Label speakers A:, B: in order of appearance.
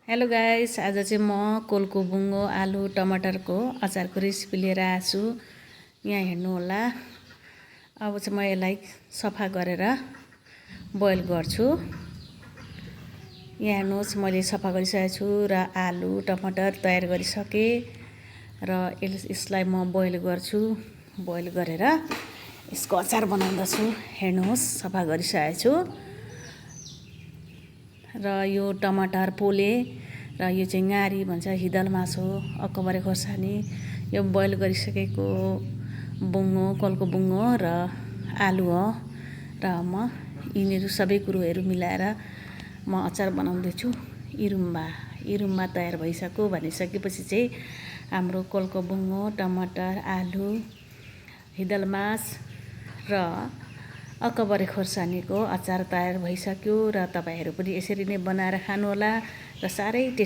A: Hello guys, आज चाहिँ म कोलको बुङ्गो आलु टमाटरको अचारको रेसिपी लिएर आएको छु। यहाँ हेर्नु होला। अब चाहिँ म यसलाई सफा गरेर बोइल गर्छु। यहाँ हेर्नुहोस्, मैले सफा गरिसकेको छु र आलु टमाटर तयार गरिसकेँ र यसलाई म बोइल गर्छु। बोइल गरेर यसको अचार बनाउँदछु। हेर्नुहोस्, सफा गरिसकेको छु र यो टमाटर पोले र यो चाहिँ ङारी भन्छ, हिदल मासु हो, अकबरे खोर्सानी, यो बोइल गरिसकेको बुङ्गो, कोलको बुङ्गो र आलु हो र म यिनीहरू सबै कुरोहरू मिलाएर म अचार बनाउँदैछु। इरुम्बा तयार भइसक्यो भनिसकेपछि चाहिँ हाम्रो कोलको बुङ्गो, टमाटर, आलु, हिदल मास र अकबरे खोर्सानीको अचार तयार भइसक्यो र तपाईहरू पनि यसरी नै बनाएर खानुहोला र साह्रै टेस्टी